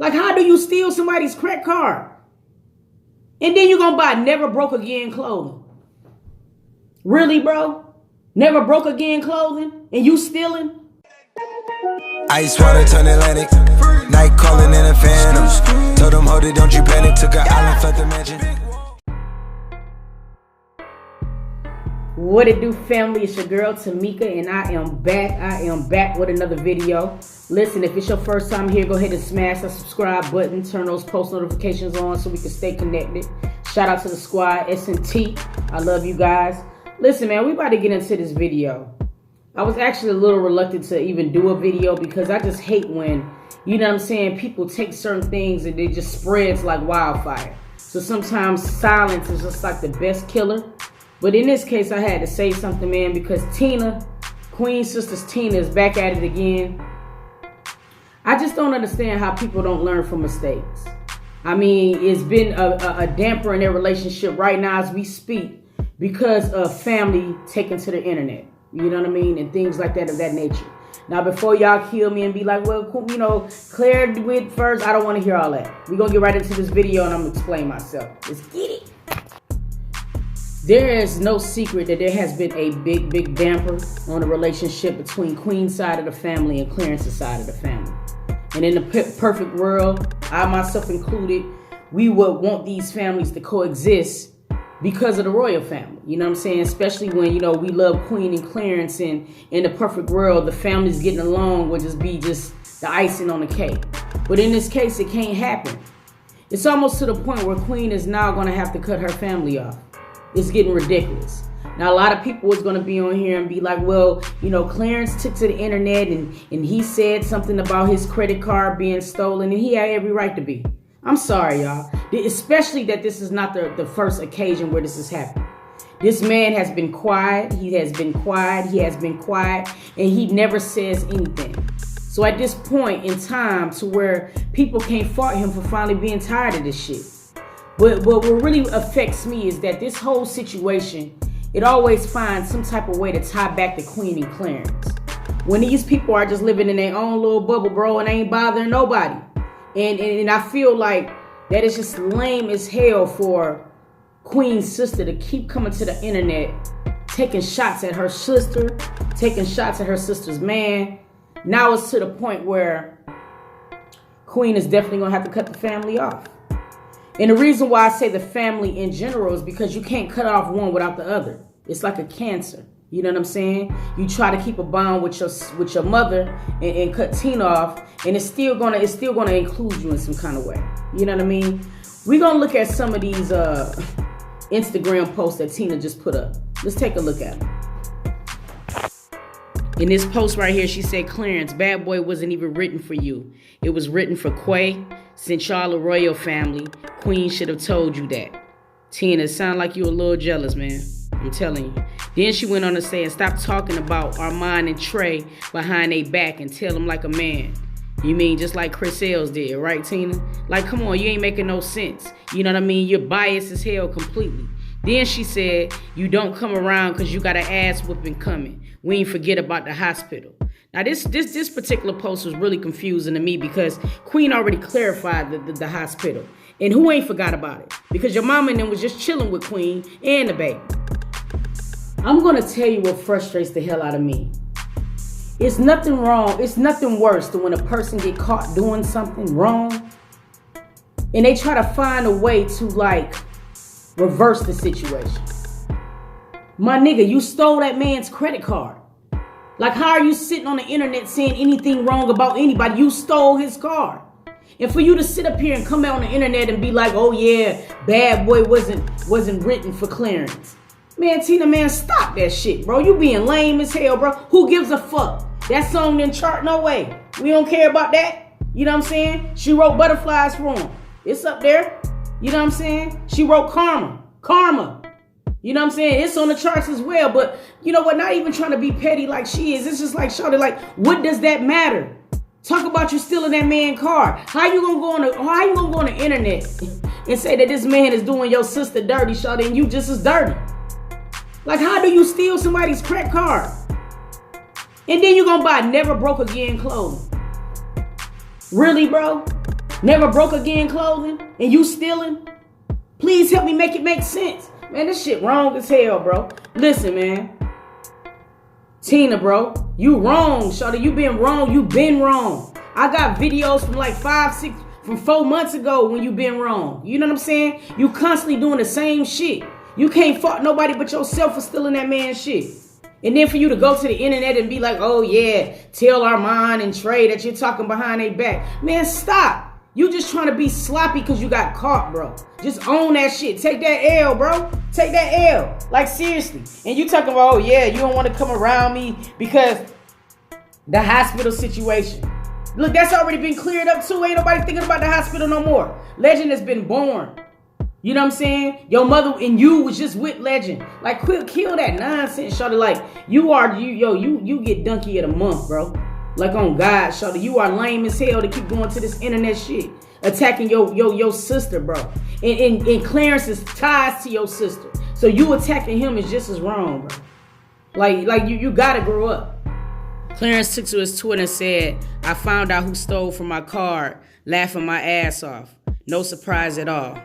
Like, how do you steal somebody's credit card? And then you're going to buy never broke again clothing. Really, bro? Never broke again clothing? And you stealing? Ice water turn Atlantic. Night calling in a phantom. Told them, hold it, don't you panic. Took an island, left the mansion. What it do, family? It's your girl Tamika, and I am back. I am back with another video. Listen, if it's your first time here, go ahead and smash that subscribe button. Turn those post notifications on so we can stay connected. Shout out to the squad, S&T. I love you guys. Listen, man, we about to get into this video. I was actually a little reluctant to even do a video because I just hate when, you know what I'm saying, people take certain things and it just spreads like wildfire. So sometimes silence is just like the best killer. But in this case, I had to say something, man, because Tina, Queen Sisters Tina, is back at it again. I just don't understand how people don't learn from mistakes. I mean, it's been a damper in their relationship right now as we speak because of family taken to the internet. You know what I mean? And things like that of that nature. Now, before y'all kill me and be like, well, you know, Claire went first, I don't want to hear all that. We're going to get right into this video and I'm going to explain myself. Let's get it. There is no secret that there has been a big damper on the relationship between Queen's side of the family and Clarence's side of the family. And in the perfect world, I myself included, we would want these families to coexist because of the royal family. You know what I'm saying? Especially when, you know, we love Queen and Clarence, and in the perfect world, the families getting along would just be just the icing on the cake. But in this case, it can't happen. It's almost to the point where Queen is now going to have to cut her family off. It's getting ridiculous. Now, a lot of people is going to be on here and be like, well, you know, Clarence took to the internet and he said something about his credit card being stolen, and he had every right to be. I'm sorry, y'all. Especially that this is not the first occasion where this has happened. This man has been quiet. He has been quiet. He has been quiet. And he never says anything. So at this point in time to where people can't fault him for finally being tired of this shit. But what really affects me is that this whole situation, it always finds some type of way to tie back to Queen and Clarence. When these people are just living in their own little bubble, bro, and ain't bothering nobody. And I feel like that is just lame as hell for Queen's sister to keep coming to the internet, taking shots at her sister, taking shots at her sister's man. Now it's to the point where Queen is definitely going to have to cut the family off. And the reason why I say the family in general is because you can't cut off one without the other. It's like a cancer. You know what I'm saying? You try to keep a bond with your mother and cut Tina off, and it's still gonna include you in some kind of way. You know what I mean? We're gonna look at some of these Instagram posts that Tina just put up. Let's take a look at them. In this post right here, she said, Clarence, Bad Boy wasn't even written for you. It was written for Quay. Since y'all a royal family, Queen should have told you that. Tina, it sound like you a little jealous, man. I'm telling you. Then she went on to say, stop talking about Armand and Trey behind their back and tell them like a man. You mean just like Chris Ailes did, right, Tina? Like, come on, you ain't making no sense. You know what I mean? You're biased as hell completely. Then she said, you don't come around because you got an ass whooping coming. We ain't forget about the hospital. Now, this particular post was really confusing to me because Queen already clarified the hospital. And who ain't forgot about it? Because your mama and them was just chilling with Queen and the baby. I'm going to tell you what frustrates the hell out of me. It's nothing wrong. It's nothing worse than when a person get caught doing something wrong and they try to find a way to, like, reverse the situation. My nigga, you stole that man's credit card. Like, how are you sitting on the internet saying anything wrong about anybody? You stole his card. And for you to sit up here and come out on the internet and be like, oh yeah, Bad Boy wasn't written for Clarence. Man, Tina, man, stop that shit, bro. You being lame as hell, bro. Who gives a fuck? That song didn't chart, no way. We don't care about that. You know what I'm saying? She wrote Butterflies for him. It's up there. You know what I'm saying? She wrote Karma. You know what I'm saying? It's on the charts as well. But you know what? Not even trying to be petty like she is. It's just like, shawty, like, what does that matter? Talk about you stealing that man's car. How you gonna go on the internet and say that this man is doing your sister dirty, shawty, and you just as dirty? Like, how do you steal somebody's credit card? And then you gonna buy never broke again clothing? Really, bro? Never broke again clothing, and you stealing? Please help me make it make sense. Man, this shit wrong as hell, bro. Listen, man. Tina, bro, you wrong, shawty. You been wrong. You been wrong. I got videos from like 4 months ago when you been wrong. You know what I'm saying? You constantly doing the same shit. You can't fault nobody but yourself for stealing that man's shit. And then for you to go to the internet and be like, oh yeah, tell Armand and Trey that you're talking behind their back. Man, stop. You just trying to be sloppy because you got caught, bro. Just own that shit. Take that L, bro. Take that L. Like, seriously. And you talking about, oh yeah, you don't want to come around me because the hospital situation. Look, that's already been cleared up too. Ain't nobody thinking about the hospital no more. Legend has been born. You know what I'm saying? Your mother and you was just with Legend. Like, kill that nonsense, shawty. Like, you get donkey of the month, bro. Like, on God, shawty, you are lame as hell to keep going to this internet shit, attacking your sister, bro. And Clarence's ties to your sister. So you attacking him is just as wrong, bro. Like you gotta grow up. Clarence took to his Twitter and said, I found out who stole from my card, laughing my ass off. No surprise at all.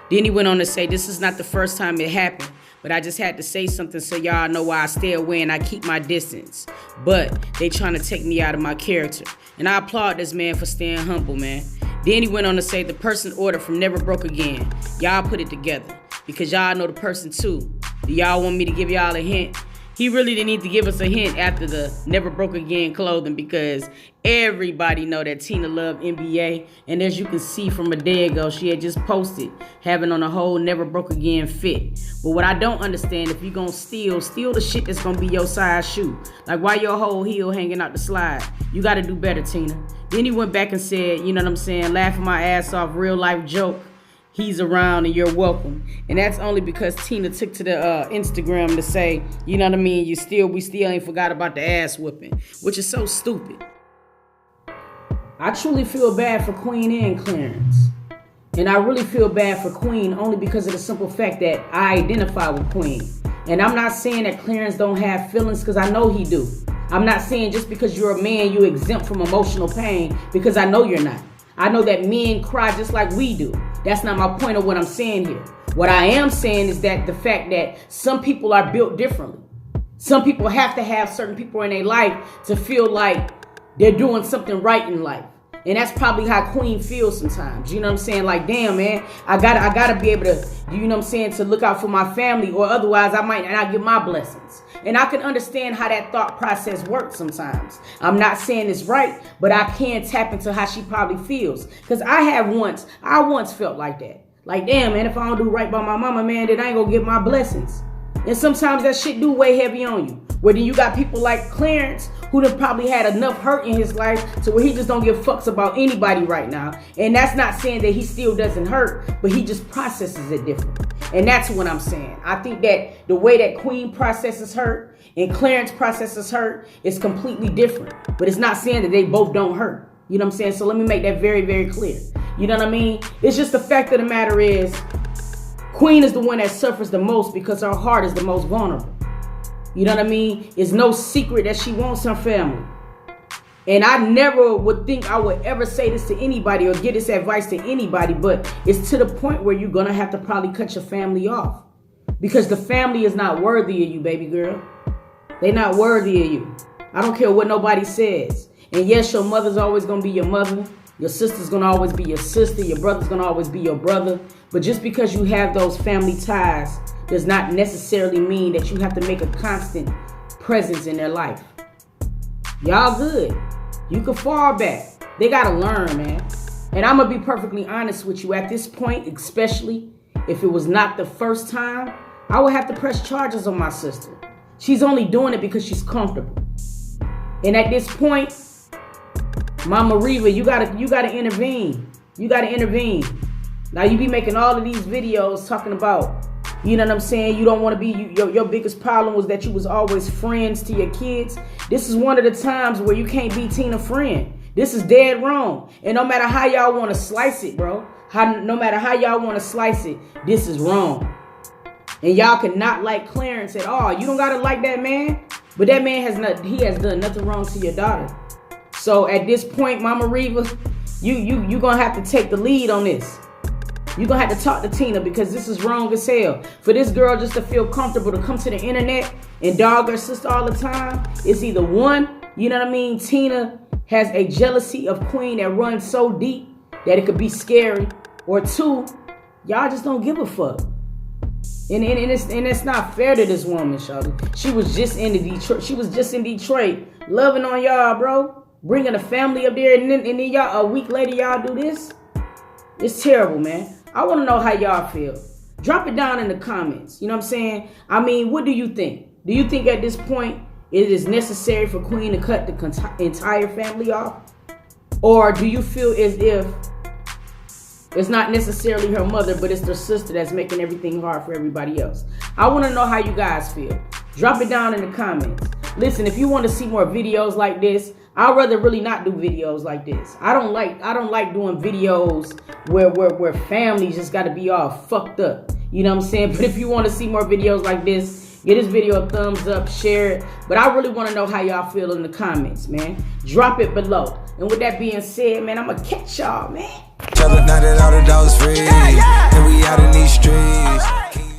Then he went on to say, this is not the first time it happened, but I just had to say something so y'all know why I stay away and I keep my distance. But they trying to take me out of my character. And I applaud this man for staying humble, man. Then he went on to say, the person ordered from Never Broke Again. Y'all put it together because y'all know the person too. Do y'all want me to give y'all a hint? He really didn't need to give us a hint after the Never Broke Again clothing because everybody know that Tina loved NBA. And as you can see from a day ago, she had just posted having on a whole Never Broke Again fit. But what I don't understand, if you gonna steal the shit that's gonna be your size shoe. Like, why your whole heel hanging out the slide? You gotta do better, Tina. Then he went back and said, you know what I'm saying, laughing my ass off, real life joke. He's around and you're welcome. And that's only because Tina took to the Instagram to say, you know what I mean, we still ain't forgot about the ass whipping, which is so stupid. I truly feel bad for Queen and Clarence. And I really feel bad for Queen only because of the simple fact that I identify with Queen. And I'm not saying that Clarence don't have feelings, because I know he do. I'm not saying just because you're a man, you're exempt from emotional pain, because I know you're not. I know that men cry just like we do. That's not my point of what I'm saying here. What I am saying is that the fact that some people are built differently. Some people have to have certain people in their life to feel like they're doing something right in life. And that's probably how Queen feels sometimes. You know what I'm saying? Like, damn, man, I gotta be able to, you know what I'm saying, to look out for my family, or otherwise I might not get my blessings. And I can understand how that thought process works sometimes. I'm not saying it's right, but I can tap into how she probably feels. Because I once felt like that. Like, damn, man, if I don't do right by my mama, man, then I ain't gonna get my blessings. And sometimes that shit do weigh heavy on you. Where then you got people like Clarence, who done probably had enough hurt in his life to where he just don't give fucks about anybody right now. And that's not saying that he still doesn't hurt, but he just processes it differently. And that's what I'm saying. I think that the way that Queen processes hurt and Clarence processes hurt is completely different. But it's not saying that they both don't hurt. You know what I'm saying? So let me make that very, very clear. You know what I mean? It's just the fact of the matter is, Queen is the one that suffers the most because her heart is the most vulnerable. You know what I mean? It's no secret that she wants her family. And I never would think I would ever say this to anybody or give this advice to anybody, but it's to the point where you're going to have to probably cut your family off. Because the family is not worthy of you, baby girl. They're not worthy of you. I don't care what nobody says. And yes, your mother's always going to be your mother. Your sister's going to always be your sister. Your brother's going to always be your brother. But just because you have those family ties does not necessarily mean that you have to make a constant presence in their life. Y'all good. You can fall back. They got to learn, man. And I'm going to be perfectly honest with you. At this point, especially if it was not the first time, I would have to press charges on my sister. She's only doing it because she's comfortable. And at this point, Mama Reva, you gotta intervene. You gotta intervene. Now you be making all of these videos talking about, you know what I'm saying, you don't want to be, your biggest problem was that you was always friends to your kids. This is one of the times where you can't be Tina friend. This is dead wrong. And no matter how y'all want to slice it, bro, no matter how y'all want to slice it, this is wrong. And y'all cannot like Clarence at all. You don't gotta like that man, but that man has done nothing wrong to your daughter. So at this point, Mama Reva, you gonna have to take the lead on this. You're gonna have to talk to Tina, because this is wrong as hell. For this girl just to feel comfortable to come to the internet and dog her sister all the time, it's either one, you know what I mean, Tina has a jealousy of Queen that runs so deep that it could be scary, or two, y'all just don't give a fuck. And it's not fair to this woman, shawty. She was just in Detroit. She was just in Detroit, loving on y'all, bro. Bringing a family up there, and then y'all, a week later, y'all do this. It's terrible, man. I want to know how y'all feel. Drop it down in the comments. You know what I'm saying? I mean, what do you think? Do you think at this point it is necessary for Queen to cut the entire family off? Or do you feel as if it's not necessarily her mother, but it's their sister that's making everything hard for everybody else? I want to know how you guys feel. Drop it down in the comments. Listen, if you want to see more videos like this, I'd rather really not do videos like this. I don't like doing videos where families just got to be all fucked up. You know what I'm saying? But if you want to see more videos like this, give this video a thumbs up, share it. But I really want to know how y'all feel in the comments, man. Drop it below. And with that being said, man, I'm going to catch y'all, man. Tell us now that all the dogs free, and we out in these streets.